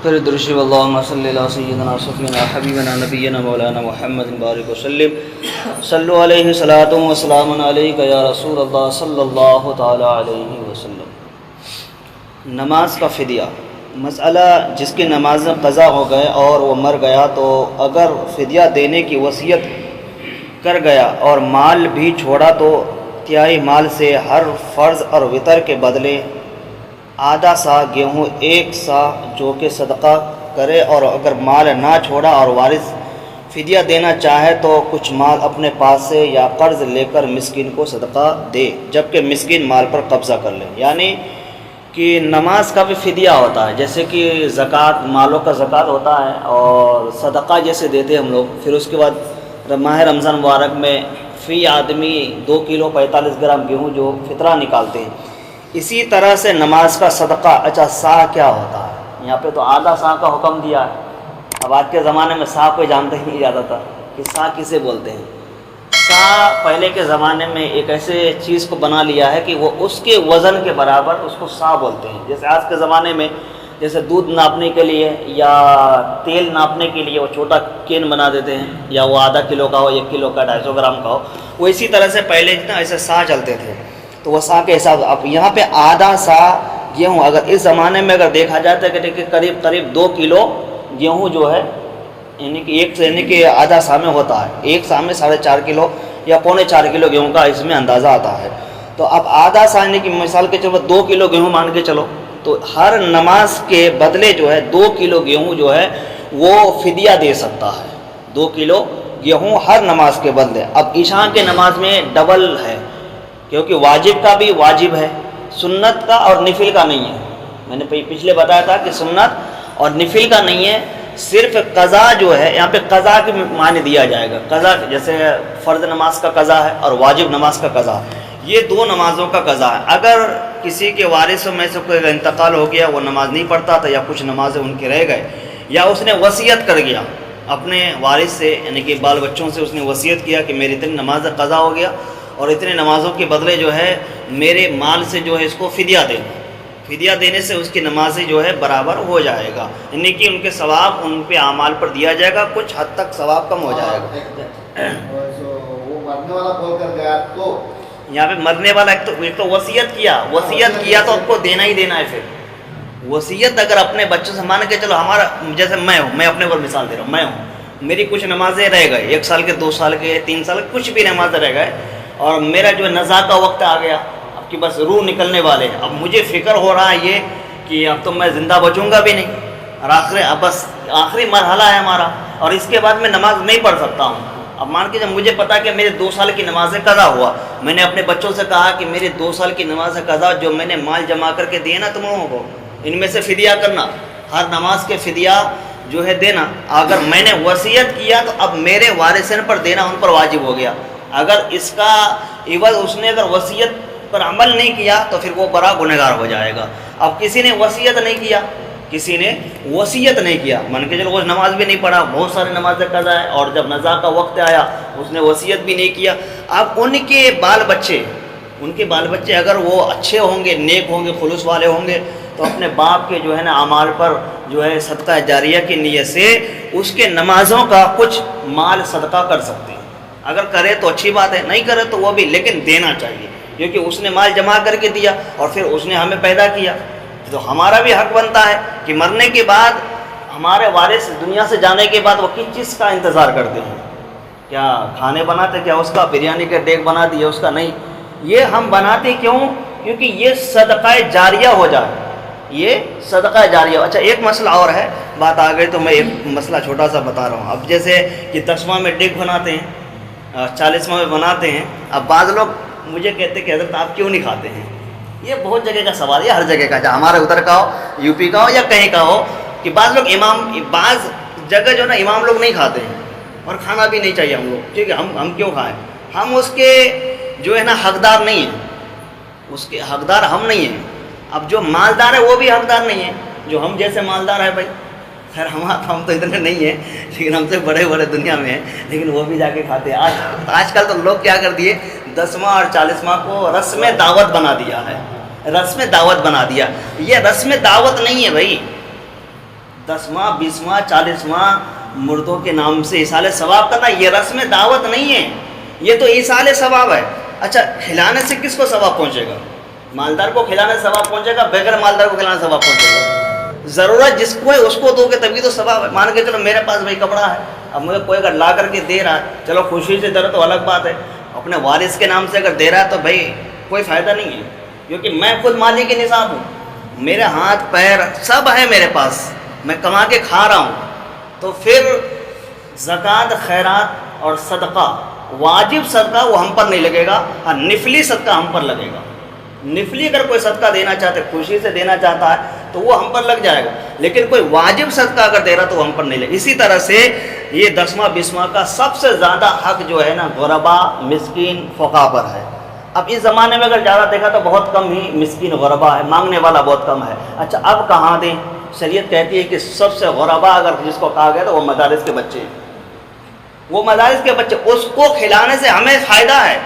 پھر درشی اللہم صلی اللہ سیدنا صفینا حبیبنا نبینا مولانا محمد بارک وسلم صلو علیہ صلاۃ و سلام علیک یا رسول اللہ صلی اللہ تعالی علیہ وسلم۔ نماز کا فدیہ، مسئلہ جس کی نماز قضا ہو گئے اور وہ مر گیا تو اگر فدیہ دینے کی وصیت کر گیا اور مال بھی چھوڑا تو تہائی مال سے ہر فرض اور وتر کے بدلے آدھا سا گیہوں ایک سا جو کہ صدقہ کرے، اور اگر مال نہ چھوڑا اور وارث فدیہ دینا چاہے تو کچھ مال اپنے پاس سے یا قرض لے کر مسکین کو صدقہ دے، جبکہ مسکین مال پر قبضہ کر لے۔ یعنی کہ نماز کا بھی فدیہ ہوتا ہے، جیسے کہ زکوٰۃ، مالوں کا زکوٰۃ ہوتا ہے، اور صدقہ جیسے دیتے ہیں ہم لوگ، پھر اس کے بعد ماہ رمضان مبارک میں فی آدمی 2 کلو 45 گرام گیہوں جو فطرہ نکالتے ہیں، اسی طرح سے نماز کا صدقہ۔ اچھا، سا کیا ہوتا ہے؟ یہاں پہ تو آدھا سا کا حکم دیا ہے۔ اب آج کے زمانے میں سا کوئی جانتے ہی نہیں زیادہ تر کہ سا کسے بولتے ہیں۔ سا پہلے کے زمانے میں ایک ایسے چیز کو بنا لیا ہے کہ وہ اس کے وزن کے برابر اس کو سا بولتے ہیں۔ جیسے آج کے زمانے میں جیسے دودھ ناپنے کے لیے یا تیل ناپنے کے لیے وہ چھوٹا کین بنا دیتے ہیں، یا وہ آدھا کلو کا ہو، 1 کلو کا، 250 گرام کا ہو، وہ اسی طرح سے پہلے اتنا ایسے سا چلتے تھے، تو وہ سا کے حساب۔ اب یہاں پہ آدھا سا گیہوں، اگر اس زمانے میں اگر دیکھا جاتا ہے کہ قریب 2 کلو گیہوں جو ہے، یعنی کہ آدھا سا میں ہوتا ہے، ایک سا میں 4.5 کلو یا 3.25 کلو گیہوں کا اس میں اندازہ آتا ہے۔ تو اب آدھا سا یعنی کہ مثال کے چلو 2 کلو گیہوں مان کے چلو، تو ہر نماز کے بدلے جو ہے 2 کلو گیہوں جو ہے وہ فدیہ دے سکتا ہے۔ 2 کلو گیہوں ہر نماز کے بدلے۔ اب عشاء کے نماز میں ڈبل ہے، کیونکہ واجب کا بھی واجب ہے، سنت کا اور نفل کا نہیں ہے۔ میں نے پچھلے بتایا تھا کہ سنت اور نفل کا نہیں ہے، صرف قضا جو ہے، یہاں پہ قضا کے معنی دیا جائے گا۔ قضا جیسے فرض نماز کا قضا ہے اور واجب نماز کا قضا، یہ 2 نمازوں کا قضا ہے۔ اگر کسی کے وارثوں میں سے کوئی انتقال ہو گیا، وہ نماز نہیں پڑھتا تھا، یا کچھ نمازیں ان کے رہ گئے، یا اس نے وصیت کر گیا اپنے وارث سے، یعنی کہ بال بچوں سے اس نے وصیت کیا کہ میری اتنی نماز قضا ہو گیا اور اتنے نمازوں کے بدلے جو ہے میرے مال سے جو ہے اس کو فدیہ دے دو۔ فدیہ دینے سے اس کی نمازیں جو ہے برابر ہو جائے گا، یعنی کہ ان کے ثواب ان پہ اعمال پر دیا جائے گا، کچھ حد تک ثواب کم ہو جائے گا۔ وہ مرنے والا بول کر گیا تو یہاں پہ مرنے والا ایک تو وصیت کیا تو آپ کو دینا ہی دینا ہے۔ پھر وصیت اگر اپنے بچوں سے مان کے چلو، ہمارا جیسے میں اپنے پر مثال دے رہا ہوں، میں ہوں، میری کچھ نمازیں رہ گئے، 1 سال کے، 2 سال کے، 3 سال کے، کچھ بھی نمازیں رہ گئے، اور میرا جو نزا کا وقت آ گیا، اب کی بس روح نکلنے والے ہیں، اب مجھے فکر ہو رہا ہے یہ کہ اب تو میں زندہ بچوں گا بھی نہیں، اور بس آخری مرحلہ ہے ہمارا، اور اس کے بعد میں نماز نہیں پڑھ سکتا ہوں۔ اب مان کے جب مجھے پتا کہ میرے 2 سال کی نماز قضا ہوا، میں نے اپنے بچوں سے کہا کہ میرے 2 سال کی نماز قضا جو میں نے مال جمع کر کے دیے نا تم لوگوں کو، ان میں سے فدیہ کرنا، ہر نماز کے فدیہ جو ہے دینا۔ اگر میں نے وصیت کیا تو اب میرے وارثین پر دینا ان پر واجب ہو گیا۔ اگر اس کا عوض اس نے اگر وصیت پر عمل نہیں کیا تو پھر وہ بڑا گنہگار ہو جائے گا۔ اب کسی نے وصیت نہیں کیا، من کے چلو وہ نماز بھی نہیں پڑھا، بہت سارے نمازیں قضا ہے، اور جب نزا کا وقت آیا اس نے وصیت بھی نہیں کیا۔ اب ان کے بال بچے اگر وہ اچھے ہوں گے، نیک ہوں گے، خلوص والے ہوں گے، تو اپنے باپ کے جو ہے نا اعمال پر جو ہے صدقہ جاریہ کی نیت سے اس کے نمازوں کا کچھ مال صدقہ کر سکتے ہیں۔ اگر کرے تو اچھی بات ہے، نہیں کرے تو وہ بھی، لیکن دینا چاہیے، کیونکہ اس نے مال جمع کر کے دیا اور پھر اس نے ہمیں پیدا کیا، تو ہمارا بھی حق بنتا ہے کہ مرنے کے بعد ہمارے وارث دنیا سے جانے کے بعد وہ کس چیز کا انتظار کرتے ہیں؟ کیا کھانے بناتے، کیا اس کا بریانی کا ڈیگ بنا دیا اس کا؟ نہیں، یہ ہم بناتے کیوں؟ کیونکہ یہ صدقہ جاریہ ہو جائے، یہ صدقہ جاریہ۔ اچھا، ایک مسئلہ اور ہے، بات آ گئی تو میں ایک مسئلہ چھوٹا سا بتا رہا ہوں۔ اب جیسے کہ 10واں میں ڈیگ بناتے ہیں، 40واں میں بناتے ہیں، اب بعض لوگ مجھے کہتے کہ حضرت آپ کیوں نہیں کھاتے ہیں؟ یہ بہت جگہ کا سوال ہے، ہر جگہ کا، چاہے ہمارے ادھر کا ہو، یوپی کا ہو یا کہیں کا ہو، کہ بعض لوگ بعض جگہ جو نا امام لوگ نہیں کھاتے ہیں، اور کھانا بھی نہیں چاہیے ہم لوگ، ٹھیک ہے، ہم کیوں کھائیں؟ ہم اس کے جو ہے نا حقدار نہیں ہیں، اس کے حقدار ہم نہیں ہیں۔ اب جو مالدار ہے وہ بھی حقدار نہیں ہے، جو ہم جیسے مالدار ہے بھائی، خیر ہم تو اتنے نہیں ہیں، لیکن ہم سے بڑے بڑے دنیا میں ہیں، لیکن وہ بھی جا کے کھاتے ہیں۔ آج کل تو لوگ کیا کر دیے، 10واں اور 40واں کو رسم دعوت بنا دیا ہے، رسم دعوت بنا دیا۔ یہ رسم دعوت نہیں ہے بھائی، 10واں 20واں 40واں مردوں کے نام سے ایصال ثواب کرنا یہ رسم دعوت نہیں ہے، یہ تو ایصال ثواب ہے۔ اچھا کھلانے سے کس کو ثواب پہنچے گا؟ مالدار کو کھلانے سے ثواب پہنچے گا، بغیر مالدار کو کھلانے سے ثواب پہنچے گا؟ ضرورت جس کو ہے اس کو دو گے تبھی تو ثواب ہے۔ مان کے چلو میرے پاس بھائی کپڑا ہے، اب مجھے کوئی اگر لا کر کے دے رہا ہے، چلو خوشی سے دے رہا تو الگ بات ہے، اپنے وارث کے نام سے اگر دے رہا ہے تو بھائی کوئی فائدہ نہیں ہے، کیونکہ میں خود مالک نصاب ہوں، میرے ہاتھ پیر سب ہے میرے پاس، میں کما کے کھا رہا ہوں۔ تو پھر زکوٰۃ خیرات اور صدقہ، واجب صدقہ وہ ہم پر نہیں لگے گا، ہاں نفلی صدقہ ہم پر لگے گا۔ نفلی اگر کوئی صدقہ دینا چاہتے خوشی سے دینا چاہتا ہے تو وہ ہم پر لگ جائے گا، لیکن کوئی واجب صدقہ اگر دے رہا تو وہ ہم پر نہیں لگے۔ اسی طرح سے یہ 10واں 20واں کا سب سے زیادہ حق جو ہے نا غربا مسکین فقراء پر ہے۔ اب اس زمانے میں اگر زیادہ دیکھا تو بہت کم ہی مسکین غربا ہے، مانگنے والا بہت کم ہے۔ اچھا اب کہاں دیں؟ شریعت کہتی ہے کہ سب سے غربا اگر جس کو کہا گیا تو وہ مدارس کے بچے ہیں، وہ مدارس کے بچے، اس کو کھلانے سے ہمیں فائدہ ہے،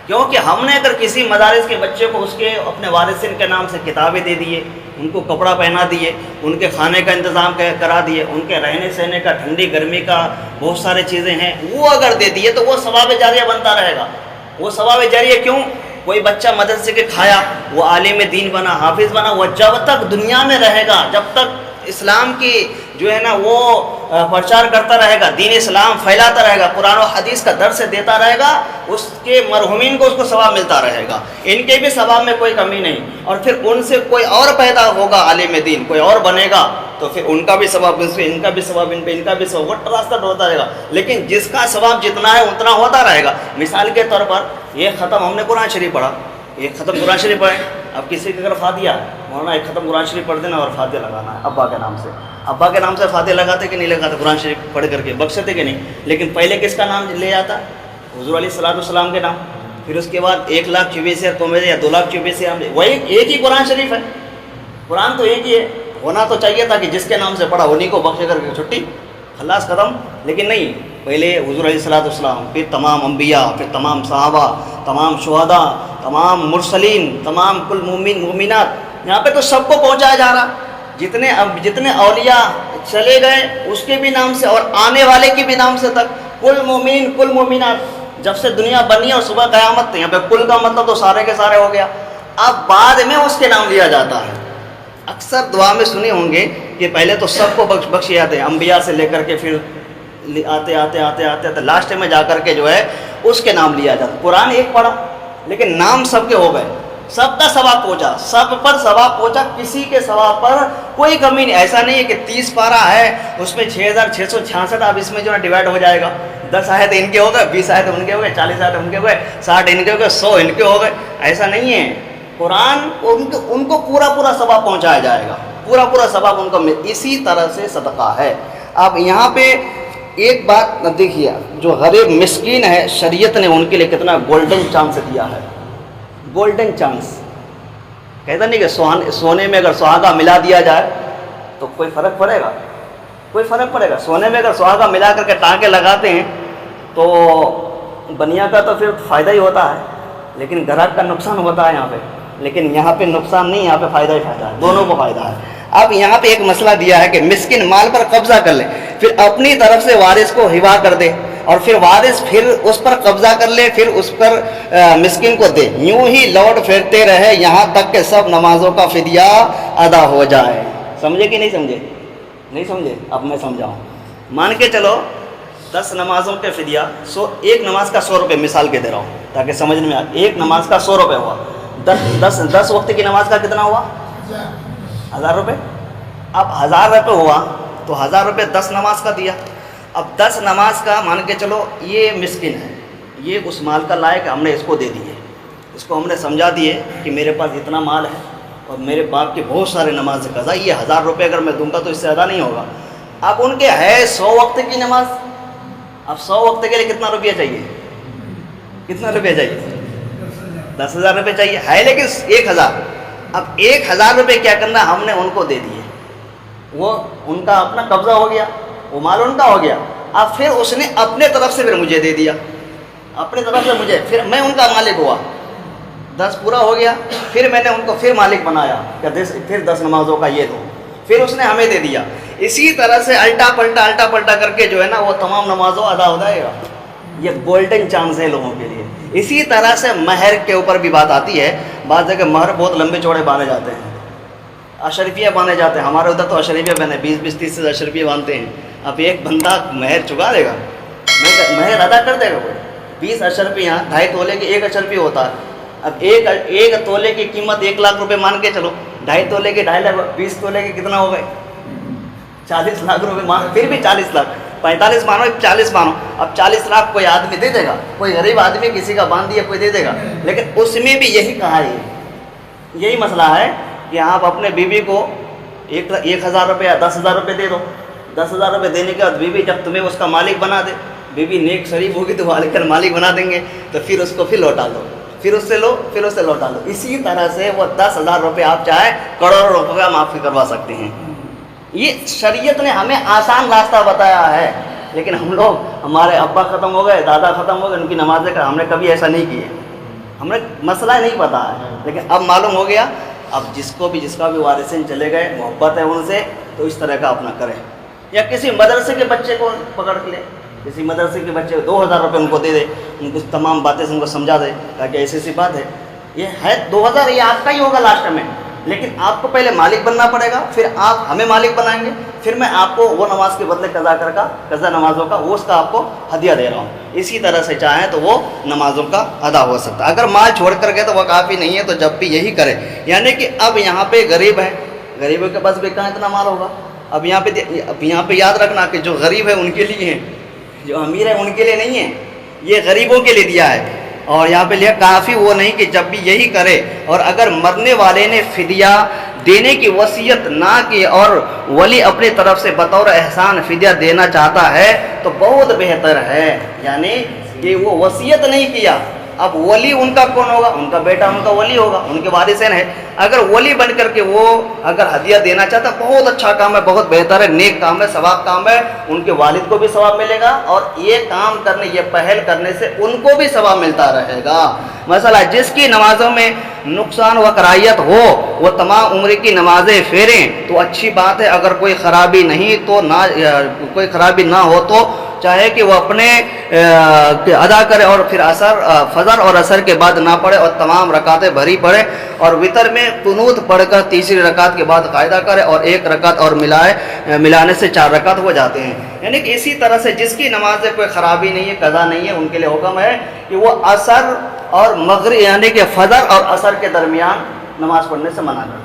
کیونکہ ہم نے اگر کسی مدارس کے بچے کو اس کے اپنے وارثین کے نام سے کتابیں دے دیے، ان کو کپڑا پہنا دیے، ان کے کھانے کا انتظام کرا دیے، ان کے رہنے سہنے کا ٹھنڈی گرمی کا بہت سارے چیزیں ہیں وہ اگر دے دیے تو وہ ثواب جاریہ بنتا رہے گا۔ وہ ثواب جاریہ کیوں؟ کوئی بچہ مدرسے کے کھایا، وہ عالم دین بنا، حافظ بنا، وہ جب تک دنیا میں رہے گا، جب تک اسلام کی جو ہے نا وہ پرچار کرتا رہے گا، دین اسلام پھیلاتا رہے گا، قرآن و حدیث کا درس دیتا رہے گا، اس کے مرحومین کو اس کو ثواب ملتا رہے گا، ان کے بھی ثواب میں کوئی کمی نہیں۔ اور پھر ان سے کوئی اور پیدا ہوگا عالم دین، کوئی اور بنے گا تو پھر ان کا بھی ثواب ان سے، ان کا بھی ثواب ان پہ، ان کا بھی ثواب، وہ راستہ ہوتا رہے گا۔ لیکن جس کا ثواب جتنا ہے اتنا ہوتا رہے گا۔ مثال کے طور پر یہ ختم ہم نے قرآن شریف پڑھا، ایک ختم قرآن شریف پڑھے، اب کسی کی اگر فاتحہ مولانا ایک ختم قرآن شریف پڑھ دینا اور فاتحہ لگانا ہے ابا کے نام سے، ابا کے نام سے فاتحہ لگاتے کہ نہیں لگاتے؟ قرآن شریف پڑھ کر کے بخشتے کہ نہیں؟ لیکن پہلے کس کا نام لے جاتا؟ حضور علیہ الصلوۃ والسلام کے نام، پھر اس کے بعد 1,24,000 تو میرے یا 2,24,000، وہی ایک ہی قرآن شریف ہے، قرآن تو ایک ہی ہے، ہونا تو چاہیے تھا کہ جس کے نام سے پڑھا انہیں کو بخش کر کے چھٹی خلاص ختم، لیکن نہیں، پہلے حضور علیہ الصلوۃ والسلام، پھر تمام انبیاء، پھر تمام صحابہ، تمام شہداء، تمام مرسلین، تمام کل مومن مومنات، یہاں پہ تو سب کو پہنچایا جا رہا، جتنے اولیاء چلے گئے اس کے بھی نام سے اور آنے والے کے بھی نام سے تک، کل مومن کل مومنات، جب سے دنیا بنی اور صبح قیامت تک، یہاں پہ کل کا مطلب تو سارے کے سارے ہو گیا، اب بعد میں اس کے نام لیا جاتا ہے۔ اکثر دعا میں سنے ہوں گے کہ پہلے تو سب کو بخشے جاتے ہیں، انبیاء سے لے کر کے پھر آتے لاسٹ میں جا کر کے جو ہے اس کے نام لیا جاتا۔ قرآن ایک پڑھا لیکن نام سب کے ہو گئے، سب کا ثواب پہنچا، سب پر ثواب پہنچا، کسی کے ثواب پر کوئی کمی نہیں۔ ایسا نہیں ہے کہ 30 پارہ ہے اس میں 6,666، اب اس میں جو ہے ڈیوائڈ ہو جائے گا، 10 آیت ان کے ہو گئے، 20 آیت ان کے ہو گئے، 40 آیت ان کے ہو گئے، 60 ان کے ہو گئے، 100 ان کے ہو گئے، ایسا نہیں ہے۔ قرآن ان کو پورا ثواب پہنچایا جائے گا، پورا ثواب ان کو اسی طرح سے صدقہ ہے۔ اب یہاں پہ ایک بات دیکھیے، جو غریب مسکین ہے شریعت نے ان کے لیے کتنا گولڈن چانس دیا ہے، گولڈن چانس۔ کہتا نہیں کہ سونے میں اگر سہاگا ملا دیا جائے تو کوئی فرق پڑے گا؟ کوئی فرق پڑے گا؟ سونے میں اگر سہاگا ملا کر کے ٹانکے لگاتے ہیں تو بنیا کا تو پھر فائدہ ہی ہوتا ہے، لیکن گراہک کا نقصان ہوتا ہے یہاں پہ، لیکن یہاں پہ نقصان نہیں، یہاں پہ فائدہ ہی فائدہ ہے، دونوں کو فائدہ ہے۔ اب یہاں پہ ایک مسئلہ دیا ہے کہ مسکین مال پر قبضہ کر لے، پھر اپنی طرف سے وارث کو ہبا کر دے، اور پھر وارث پھر اس پر قبضہ کر لے، پھر اس پر مسکین کو دے، یوں ہی لوٹ پھرتے رہے یہاں تک کہ سب نمازوں کا فدیہ ادا ہو جائے۔ سمجھے کہ نہیں سمجھے؟ نہیں سمجھے؟ اب میں سمجھاؤں۔ مان کے چلو 10 نمازوں کے فدیہ، ایک نماز کا 100 روپے مثال کے دے رہا ہوں تاکہ سمجھنے میں آئے، ایک نماز کا 100 روپے ہوا، 10 وقت کی نماز کا کتنا ہوا؟ 1000 روپے۔ اب 1000 روپے ہوا تو 1000 روپے 10 نماز کا دیا۔ اب 10 نماز کا مان کے چلو یہ مسکین ہے، یہ اس مال کا لائق ہے، ہم نے اس کو دے دیے، اس کو ہم نے سمجھا دیے کہ میرے پاس اتنا مال ہے اور میرے باپ کے بہت سارے نماز قضا، یہ 1000 روپے اگر میں دوں گا تو اس سے زیادہ نہیں ہوگا۔ اب ان کے ہے 100 وقت کی نماز، اب 100 وقت کے لیے کتنا روپیہ چاہیے؟ کتنا روپیہ چاہیے؟ 10,000 روپے چاہیے، ہے لیکن 1000۔ اب 1000 روپے کیا کرنا، ہم نے ان کو دے دیے، وہ ان کا اپنا قبضہ ہو گیا، وہ مال ان کا ہو گیا۔ اب پھر اس نے اپنے طرف سے پھر مجھے دے دیا، اپنے طرف سے مجھے، پھر میں ان کا مالک ہوا، 10 پورا ہو گیا، پھر میں نے ان کو پھر مالک بنایا کہ پھر 10 نمازوں کا یہ دو، پھر اس نے ہمیں دے دیا. اسی طرح سے الٹا پلٹا کر کے جو ہے نا وہ تمام نمازوں ادا ہو جائے گا. یہ گولڈن چانس ہے لوگوں کے لیے. اسی طرح سے مہر کے اوپر بھی بات آتی ہے. بعض جگہ مہر بہت لمبے چوڑے باندھے جاتے ہیں, اشرفیہ باندھے جاتے ہیں. ہمارے ادھر تو اشرفیہ بنے 20-30 اشرفیہ باندھتے ہیں. اب ایک بندہ مہر چکا دے گا, مہر ادا کر دے گا. کوئی 20 اشرفیہ 2.5 تولے کے 1 اشرفیہ ہوتا ہے. اب ایک تولے کی قیمت 1 لاکھ روپے مان کے چلو, 2.5 تولے کے 2.5 لاکھ, 20 تولے کے کتنا ہو گئے 40 لاکھ روپے مان, پھر بھی 40 لاکھ 45 مانو 40 مانو. اب 40 لاکھ کوئی آدمی دے دے گا, کوئی غریب آدمی کسی کا باندھ دیا کوئی دے دے گا. لیکن اس میں بھی یہی کہا ہے, یہی مسئلہ ہے کہ آپ اپنے بیوی کو 1,000 روپے یا 10,000 روپے دے دو. 10,000 روپے دینے کے بعد بیوی جب تمہیں اس کا مالک بنا دے, بیوی نیک شریف ہوگی تو والد مالک بنا دیں گے, تو پھر اس کو پھر لوٹا دو, پھر اس سے لو, پھر اس سے لوٹا لو. اسی طرح سے وہ 10,000 روپے آپ چاہے کروڑوں روپے کا معافی کروا سکتے ہیں. یہ شریعت نے ہمیں آسان راستہ بتایا ہے. لیکن ہم لوگ, ہمارے ابا ختم ہو گئے, دادا ختم ہو گئے, ان کی نمازیں ہم نے کبھی ایسا نہیں کیے, ہمیں مسئلہ نہیں پتا ہے. لیکن اب معلوم ہو گیا. اب جس کا بھی وارثین چلے گئے, محبت ہے ان سے, تو اس طرح کا اپنا کریں. یا کسی مدرسے کے بچے کو پکڑ کے لے, کسی مدرسے کے بچے کو 2,000 روپے ان کو دے دے, ان کو تمام باتیں ان کو سمجھا دے, تاکہ ایسی بات ہے, یہ ہے 2,000, یہ آپ کا ہی ہوگا لاسٹ میں. لیکن آپ کو پہلے مالک بننا پڑے گا, پھر آپ ہمیں مالک بنائیں گے, پھر میں آپ کو وہ نماز کے بدلے قضا نمازوں کا وہ اس کا آپ کو ہدیہ دے رہا ہوں. اسی طرح سے چاہیں تو وہ نمازوں کا ادا ہو سکتا ہے. اگر مال چھوڑ کر گئے تو وہ کافی نہیں ہے, تو جب بھی یہی کرے. یعنی کہ اب یہاں پہ غریب ہے, غریبوں کے پاس بھی کہاں اتنا مال ہوگا. اب یہاں پہ یاد رکھنا کہ جو غریب ہے ان کے لیے ہے, جو امیر ہے ان کے لیے نہیں ہے, یہ غریبوں کے لیے دیا ہے. اور یہاں پہ لیا کافی وہ نہیں کہ جب بھی یہی کرے. اور اگر مرنے والے نے فدیہ دینے کی وصیت نہ کی اور ولی اپنی طرف سے بطور احسان فدیہ دینا چاہتا ہے تو بہت بہتر ہے. یعنی کہ وہ وصیت نہیں کیا, اب ولی ان کا کون ہوگا, ان کا بیٹا ان کا ولی ہوگا, ان کے وارثین ہے. اگر ولی بن کر کے وہ اگر ہدیہ دینا چاہتا, بہت اچھا کام ہے, بہت بہتر ہے, نیک کام ہے, ثواب کام ہے. ان کے والد کو بھی ثواب ملے گا, اور یہ کام کرنے, یہ پہل کرنے سے ان کو بھی ثواب ملتا رہے گا. مسئلہ جس کی نمازوں میں نقصان و کراہیت ہو وہ تمام عمر کی نمازیں پھیریں تو اچھی بات ہے. اگر کوئی خرابی نہیں تو نہ, کوئی خرابی نہ ہو تو چاہے کہ وہ اپنے ادا کرے, اور پھر فجر اور عصر کے بعد نہ پڑھے, اور تمام رکعتیں بھری پڑھے, اور وتر میں قنوت پڑھ کر تیسری رکعت کے بعد قاعدہ کرے, اور 1 رکعت اور ملانے سے 4 رکعت ہو جاتے ہیں. یعنی کہ اسی طرح سے جس کی نماز میں کوئی خرابی نہیں ہے, قضا نہیں ہے, ان کے لیے حکم ہے کہ وہ عصر اور مغرب یعنی کہ فجر اور عصر کے درمیان نماز پڑھنے سے منع کر دیا.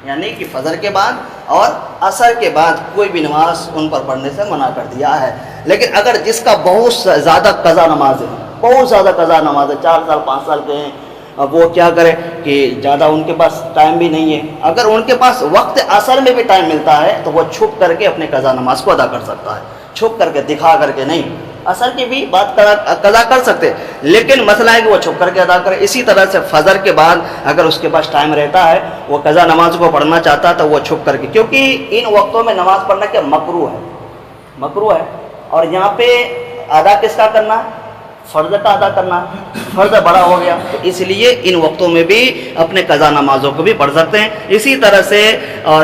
یعنی کہ فجر کے بعد اور عصر کے بعد کوئی بھی نماز ان پر پڑھنے سے منع کر دیا ہے. لیکن اگر جس کا بہت زیادہ قضا نماز ہے, بہت زیادہ قضا نماز ہے, 4 سال 5 سال کے ہیں, اب وہ کیا کرے کہ زیادہ ان کے پاس ٹائم بھی نہیں ہے. اگر ان کے پاس وقت عصر میں بھی ٹائم ملتا ہے تو وہ چھپ کر کے اپنے قضا نماز کو ادا کر سکتا ہے, چھپ کر کے, دکھا کر کے نہیں. عصر کی بھی بات قضا کر سکتے, لیکن مسئلہ ہے کہ وہ چھپ کر کے ادا کرے. اسی طرح سے فجر کے بعد اگر اس کے پاس ٹائم رہتا ہے, وہ قضا نماز کو پڑھنا چاہتا ہے تو وہ چھپ کر کے, کیونکہ ان وقتوں میں نماز پڑھنا کیا مکروہ ہے. اور یہاں پہ ادا کس کا کرنا, فرض کا ادا کرنا, فرض بڑا ہو گیا, تو اس لیے ان وقتوں میں بھی اپنے قضا نمازوں کو بھی پڑھ سکتے ہیں. اسی طرح سے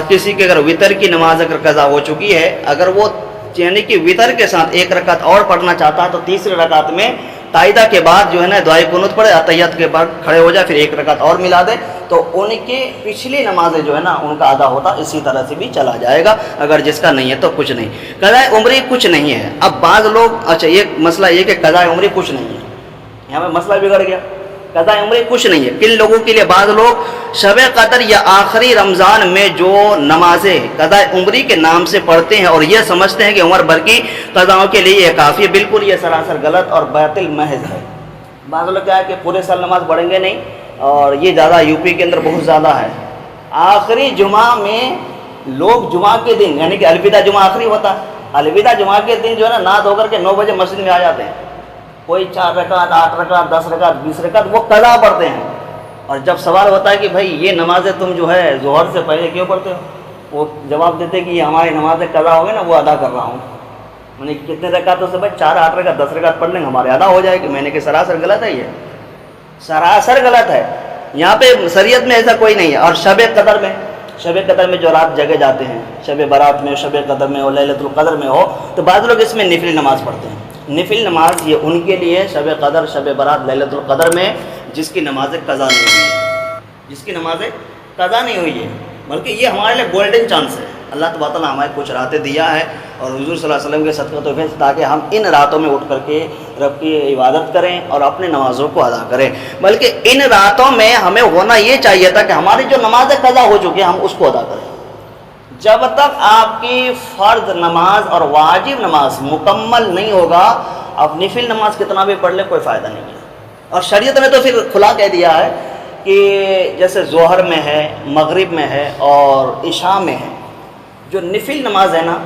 کسی کے اگر وتر کی نماز اگر قضا ہو چکی ہے, اگر وہ یعنی کہ وتر کے ساتھ 1 رکعت اور پڑھنا چاہتا ہے تو تیسری رکعت میں قاعدہ کے بعد جو ہے نا دعائے قنوت پڑھے, اتحیات کے بعد کھڑے ہو جائے, پھر 1 رکعت اور ملا دے, تو ان کی پچھلی نمازیں جو ہے نا ان کا ادا ہوتا, اسی طرح سے بھی چلا جائے گا. اگر جس کا نہیں ہے تو کچھ نہیں. قضاء عمری کچھ نہیں ہے. اب بعض لوگ, اچھا یہ مسئلہ یہ کہ قضاء عمری کچھ نہیں ہے, یہاں پہ مسئلہ بگڑ گیا. قضاء عمری کچھ نہیں ہے. کن لوگوں کے لیے, بعض لوگ شب قدر یا آخری رمضان میں جو نمازیں قضاء عمری کے نام سے پڑھتے ہیں اور یہ سمجھتے ہیں کہ عمر بھر کی قضاؤں کے لیے یہ کافی ہے, بالکل یہ سراسر غلط اور باطل محض ہے. بعض لوگ کیا ہے کہ پورے سال نماز پڑھیں گے نہیں, اور یہ زیادہ یو پی کے اندر بہت زیادہ ہے. آخری جمعہ میں لوگ جمعہ کے دن, یعنی کہ الوداع جمعہ آخری ہوتا ہے, الوداع جمعہ کے دن جو ہے نا نہا دھو کر کے 9 بجے مسجد میں آ جاتے ہیں. کوئی 4 رکعت 8 رکعت 10 رکعت 20 رکعت وہ قضا پڑھتے ہیں. اور جب سوال ہوتا ہے کہ بھائی یہ نمازیں تم جو ہے ظہر سے پہلے کیوں پڑھتے ہو, وہ جواب دیتے کہ یہ ہماری نمازیں قضا ہو گئی نا, وہ ادا کر رہا ہوں. میں نے کتنے رکعتوں سے بھائی 4 8 رکعت 10 رکعت پڑھ لیں گے, ہمارے ادا ہو جائے گی. میں نے کہ سراسر غلط ہے, یہ سراسر غلط ہے. یہاں پہ شریعت میں ایسا کوئی نہیں ہے. اور شب قدر میں شب قدر میں جو رات جگے جاتے ہیں، شب برات میں، شب قدر میں ہو، لیلۃ القدر میں ہو، تو بعض لوگ اس میں نفلی نماز پڑھتے ہیں۔ نفل نماز یہ ان کے لیے شب قدر، شب برات، لیلۃ القدر میں جس کی نماز قضا نہیں ہوئی ہے، جس کی نماز قضا نہیں ہوئی ہے، بلکہ یہ ہمارے لیے گولڈن چانس ہے۔ اللہ تبارک تعالیٰ ہمیں کچھ راتیں دیا ہے، اور حضور صلی اللہ علیہ وسلم کے صدقہ تحفے سے، تاکہ ہم ان راتوں میں اٹھ کر کے رب کی عبادت کریں اور اپنی نمازوں کو ادا کریں۔ بلکہ ان راتوں میں ہمیں ہونا یہ چاہیے تھا کہ ہماری جو نماز قضا ہو چکی ہے ہم اس کو ادا کریں۔ جب تک آپ کی فرض نماز اور واجب نماز مکمل نہیں ہوگا، آپ نفل نماز کتنا بھی پڑھ لیں کوئی فائدہ نہیں ہے۔ اور شریعت نے تو پھر کھلا کہہ دیا ہے کہ جیسے ظہر میں ہے، مغرب میں ہے اور عشاء میں ہے، جو نفل نماز ہے نا،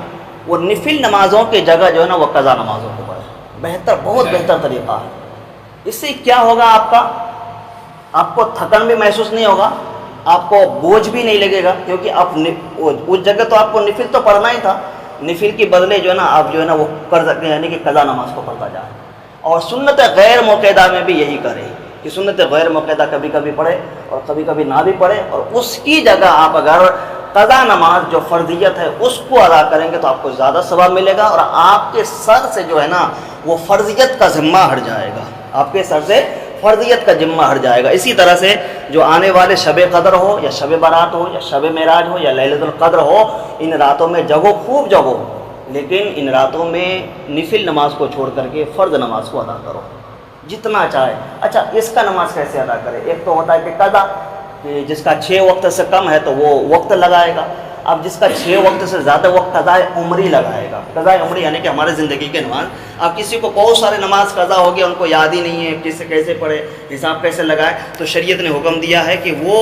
وہ نفل نمازوں کی جگہ جو ہے نا وہ قضا نمازوں کو پڑھے، بہتر، بہت بہتر طریقہ ہے۔ اس سے کیا ہوگا، آپ کو تھکن بھی محسوس نہیں ہوگا، آپ کو بوجھ بھی نہیں لگے گا، کیونکہ آپ اس جگہ تو آپ کو نفل تو پڑھنا ہی تھا، نفل کے بدلے جو ہے نا آپ جو ہے نا وہ کر سکتے ہیں، یعنی کہ قضا نماز کو پڑھتا جائے۔ اور سنت غیر موقعہ میں بھی یہی کرے کہ سنت غیر موقعہ کبھی کبھی پڑھے اور کبھی کبھی نہ بھی پڑھے، اور اس کی جگہ آپ اگر قضا نماز جو فرضیت ہے اس کو ادا کریں گے تو آپ کو زیادہ ثواب ملے گا، اور آپ کے سر سے جو ہے نا وہ فرضیت کا ذمہ ہٹ جائے گا، آپ کے سر سے فرضیت کا ذمہ ہٹ جائے گا۔ اسی طرح سے جو آنے والے شب قدر ہو یا شب برات ہو یا شب معراج ہو یا لیلۃ القدر ہو، ان راتوں میں جگو، خوب جگو، لیکن ان راتوں میں نفل نماز کو چھوڑ کر کے فرض نماز کو ادا کرو جتنا چاہے۔ اچھا، اس کا نماز کیسے ادا کرے؟ ایک تو ہوتا ہے کہ قضا، کہ جس کا 6 وقت سے کم ہے تو وہ وقت لگائے گا۔ اب جس کا 6 وقت سے زیادہ وقت قضاء عمری لگائے گا۔ قضاء عمری یعنی کہ ہمارے زندگی کے نماز، اب کسی کو بہت سارے نماز قضا ہو گیا، ان کو یاد ہی نہیں ہے کسے کیسے پڑھے، حساب کیسے لگائے، تو شریعت نے حکم دیا ہے کہ وہ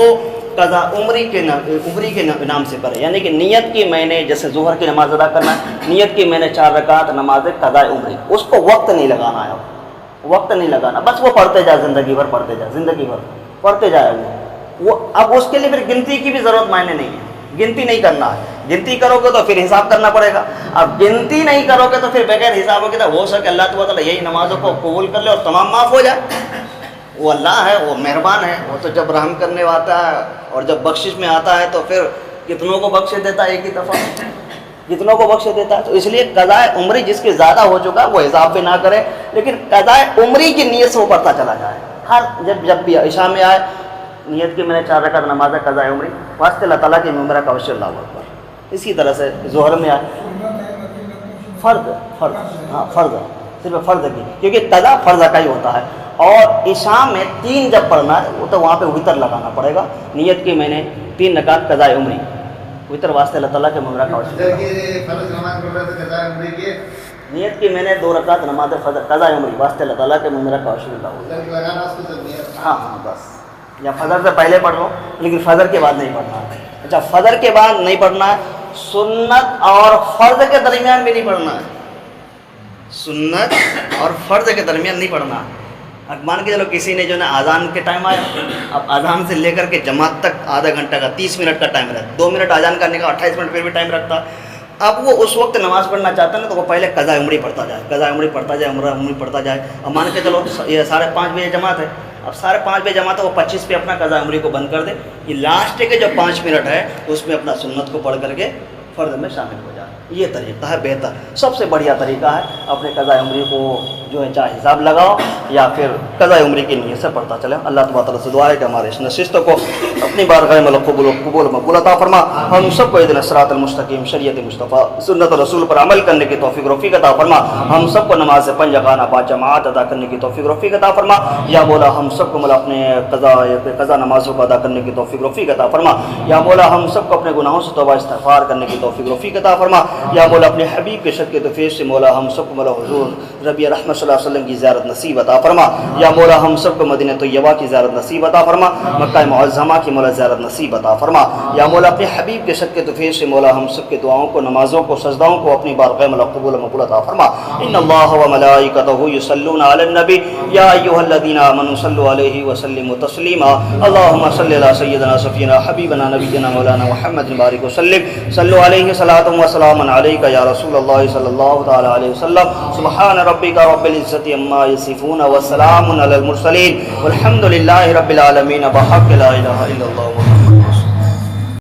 قضا عمری کے نام سے پڑھے، یعنی کہ نیت کی میں نے جیسے ظہر کی نماز ادا کرنا ہے، نیت کی میں نے 4 رکعت نماز قضاء عمری، اس کو وقت نہیں لگانا ہے، وقت نہیں لگانا، بس وہ پڑھتے جائے، زندگی بھر پڑھتے جائے، زندگی بھر پڑھتے جائے وہ اب اس کے لیے پھر گنتی کی بھی ضرورت معنی نہیں ہے، گنتی نہیں کرنا ہے۔ گنتی کرو گے تو پھر حساب کرنا پڑے گا، اب گنتی نہیں کرو گے تو پھر بغیر حساب کے تو ہو سکے اللہ تعالیٰ یہی نمازوں کو قبول کر لے اور تمام معاف ہو جائے۔ وہ اللہ ہے، وہ مہربان ہے، وہ تو جب رحم کرنے آتا ہے اور جب بخشش میں آتا ہے تو پھر کتنوں کو بخش دیتا ہے، ایک ہی دفعہ کتنوں کو بخش دیتا ہے۔ تو اس لیے قضاء عمری جس کے زیادہ ہو چکا وہ حساب بھی نہ کرے، لیکن قضاء عمری کی نیت سے وہ پڑھتا چلا جائے۔ ہر جب بھی عشاء میں آئے نیت کی میں نے 4 رکعت نماز ہے قضاء عمری، واسطے اللہ تعالیٰ کی ممبرہ کا وشی اللہ اکبر۔ اسی طرح سے ظہر میں آئے فرض، ہاں فرض، صرف فرض کی، کیونکہ قضا فرض کا ہی ہوتا ہے۔ اور عشاء میں 3 جب پڑھنا ہے وہ تو وہاں پہ وتر لگانا پڑے گا، نیت کی میں نے 3 رکعت قضاء عمری، وتر واسطے اللہ تعالیٰ کے ممبرہ کا وشی اللہ۔ نیت کی میں نے 2 رکعت نماز فجر قضاء عمری واسطے اللہ تعالیٰ کے ممبرہ کا وشی اللہ۔ ہاں بس، یا فجر سے پہلے پڑھ لو، لیکن فجر کے بعد نہیں پڑھنا ہے۔ اچھا، فجر کے بعد نہیں پڑھنا ہے، سنت اور فرض کے درمیان بھی نہیں پڑھنا ہے، سنت اور فرض کے درمیان نہیں پڑھنا ہے۔ اب مان کے چلو کسی نے جو ہے نا اذان کے ٹائم آیا، اب اذان سے لے کر کے جماعت تک آدھا گھنٹہ کا 30 منٹ کا ٹائم رہتا، 2 منٹ اذان کرنے کا 28 منٹ پھر بھی ٹائم رکھتا۔ اب وہ اس وقت نماز پڑھنا چاہتا ہے نا تو وہ پہلے قضاء عمری پڑھتا جائے، قضاء عمری پڑھتا جائے، عمری پڑھتا جائے۔ اب مان کے چلو یہ 5:30 بجے جماعت ہے، اب 5:30 بجے جماعت ہے، وہ 25 پہ اپنا قضاء عمری کو بند کر دے، یہ لاسٹ کے جو 5 منٹ ہے اس میں اپنا سنت کو پڑھ کر کے فرض میں شامل ہو جائے۔ یہ طریقہ ہے بہتر، سب سے بڑھیا طریقہ ہے۔ اپنے قضاء عمری کو جو ہے چاہے حساب لگاؤ یا پھر قضاء عمری کی نیت سے پڑھتا چلے۔ اللہ تبارک تعالیٰ سے دعا ہے کہ ہمارے اس نشست کو اپنی بارگاہ میں قبول مقبول عطا فرما، ہم سب کو اہدنا الصراط المستقیم، شریعت مصطفیٰ سنت رسول پر عمل کرنے کی توفیق رفیق عطا فرما، ہم سب کو نماز 5 جگانہ با جماعت ادا کرنے کی توفیق رفیق عطا فرما۔ یا مولا ہم سب کو مولا اپنے قضا نمازوں کو ادا کرنے کی توفیق رفیق عطا فرما۔ یا مولا ہم سب کو اپنے گناہوں سے توبہ استغفار کرنے کی توفیق رفیق عطا فرما۔ یا مولا اپنے حبیب کے شد کے توفیق سے مولا ہم سب کو مولا حضور ربی رحمت صلی اللہ علیہ وسلم کی زیارت نصیب عطا فرما۔ یا مولا ہم سب کو مدینہ طیبہ کی زیارت نصیب عطا فرما، مکہ معظمہ کی مولا زیارت نصیب عطا فرما۔ یا مولا اپنے حبیب کے شد کے توفیق سے مولا ہم سب کے دعاؤں کو، نمازوں کو، سجداؤں کو اپنی بارگاہ میں قبول مقبول عطا فرما۔ ان اللہ و ملائکتہ یصلون علی النبی یا ایھا الذین آمنوا صلوا علیہ وسلموا تسلیما۔ اللهم صل علی سیدنا سفینا حبیبنا نبینا مولانا محمد بارک وسلم، صلوا علیہ صلاۃ و سلام علیک یا رسول اللہ صلی اللہ تعالی علیہ وسلم۔ سبحان ربک رب العزۃ عما یصفون وسلام علی المرسلین والحمد للہ رب العالمین بحق لا الہ الا اللہ۔